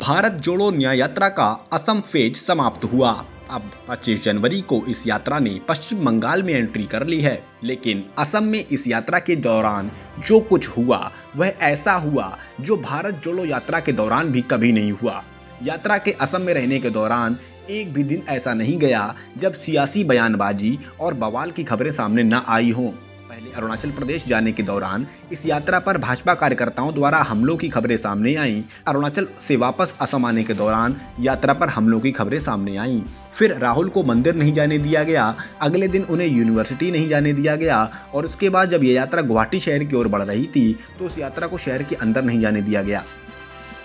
भारत जोड़ो न्याय यात्रा का असम फेज समाप्त हुआ। अब 25 जनवरी को इस यात्रा ने पश्चिम बंगाल में एंट्री कर ली है, लेकिन असम में इस यात्रा के दौरान जो कुछ हुआ वह ऐसा हुआ जो भारत जोड़ो यात्रा के दौरान भी कभी नहीं हुआ। यात्रा के असम में रहने के दौरान एक भी दिन ऐसा नहीं गया जब सियासी बयानबाजी और बवाल की खबरें सामने न आई हों। पहले अरुणाचल प्रदेश जाने के दौरान इस यात्रा पर भाजपा कार्यकर्ताओं द्वारा हमलों की खबरें सामने आईं। अरुणाचल से वापस असम आने के दौरान यात्रा पर हमलों की खबरें सामने आईं। फिर राहुल को मंदिर नहीं जाने दिया गया, अगले दिन उन्हें यूनिवर्सिटी नहीं जाने दिया गया और उसके बाद जब ये यात्रा गुवाहाटी शहर की ओर बढ़ रही थी तो उस यात्रा को शहर के अंदर नहीं जाने दिया गया।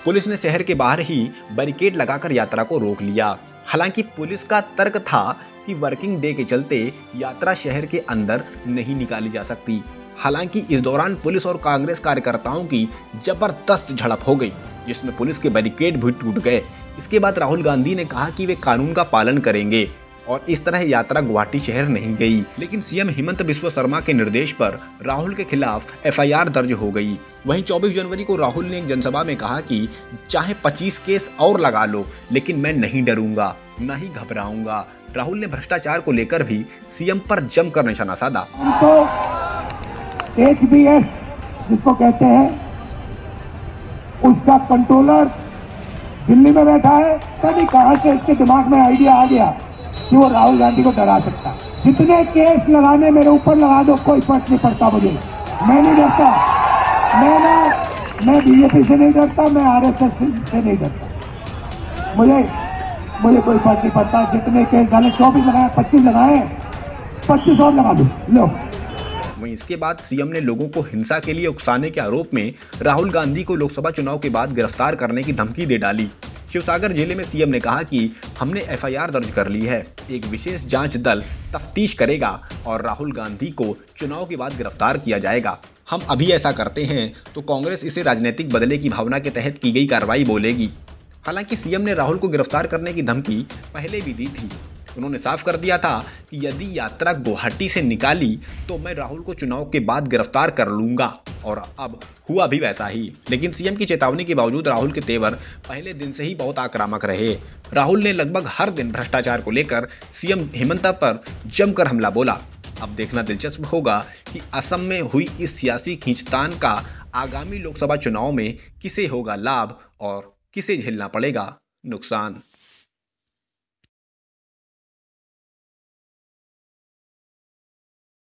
पुलिस ने शहर के बाहर ही बैरिकेड लगाकर यात्रा को रोक लिया। हालांकि पुलिस का तर्क था कि वर्किंग डे के चलते यात्रा शहर के अंदर नहीं निकाली जा सकती। हालांकि इस दौरान पुलिस और कांग्रेस कार्यकर्ताओं की जबरदस्त झड़प हो गई, जिसमें पुलिस के बैरिकेड भी टूट गए। इसके बाद राहुल गांधी ने कहा कि वे कानून का पालन करेंगे और इस तरह यात्रा गुवाहाटी शहर नहीं गई। लेकिन सीएम हेमंत बिस्वा शर्मा के निर्देश पर राहुल के खिलाफ एफआईआर दर्ज हो गई। वहीं 24 जनवरी को राहुल ने एक जनसभा में कहा कि चाहे 25 केस और लगा लो, लेकिन मैं नहीं डरूंगा, न ही घबराऊंगा। राहुल ने भ्रष्टाचार को लेकर भी सीएम पर जमकर निशाना साधा। तो HBS जिसको कहते हैं, उसका कंट्रोलर दिल्ली में बैठा है। कभी कहां से इसके दिमाग में आइडिया आ गया कि वो राहुल गांधी को डरा सकता। जितने केस लगाने मेरे ऊपर लगा दो, कोई फर्क नहीं पड़ता मुझे। मैं नहीं डरता, मैं बीजेपी से नहीं डरता, मैं RSS से नहीं डरता। मुझे कोई फर्क नहीं पड़ता। जितने केस डाले 24 लगाए, 25 लगाए, 25 और लगा दो लो। वहीं इसके बाद सीएम ने लोगों को हिंसा के लिए उकसाने के आरोप में राहुल गांधी को लोकसभा चुनाव के बाद गिरफ्तार करने की धमकी दे डाली। शिवसागर जिले में सीएम ने कहा कि हमने एफआईआर दर्ज कर ली है, एक विशेष जांच दल तफ्तीश करेगा और राहुल गांधी को चुनाव के बाद गिरफ्तार किया जाएगा। हम अभी ऐसा करते हैं तो कांग्रेस इसे राजनीतिक बदले की भावना के तहत की गई कार्रवाई बोलेगी। हालांकि सीएम ने राहुल को गिरफ्तार करने की धमकी पहले भी दी थी। उन्होंने साफ कर दिया था कि यदि यात्रा गुवाहाटी से निकाली तो मैं राहुल को चुनाव के बाद गिरफ्तार कर लूंगा, और अब हुआ भी वैसा ही। लेकिन सीएम की चेतावनी के बावजूद राहुल के तेवर पहले दिन से ही बहुत आक्रामक रहे। राहुल ने लगभग हर दिन भ्रष्टाचार को लेकर सीएम हेमंत पर जमकर हमला बोला। अब देखना दिलचस्प होगा कि असम में हुई इस सियासी खींचतान का आगामी लोकसभा चुनाव में किसे होगा लाभ और किसे झेलना पड़ेगा नुकसान।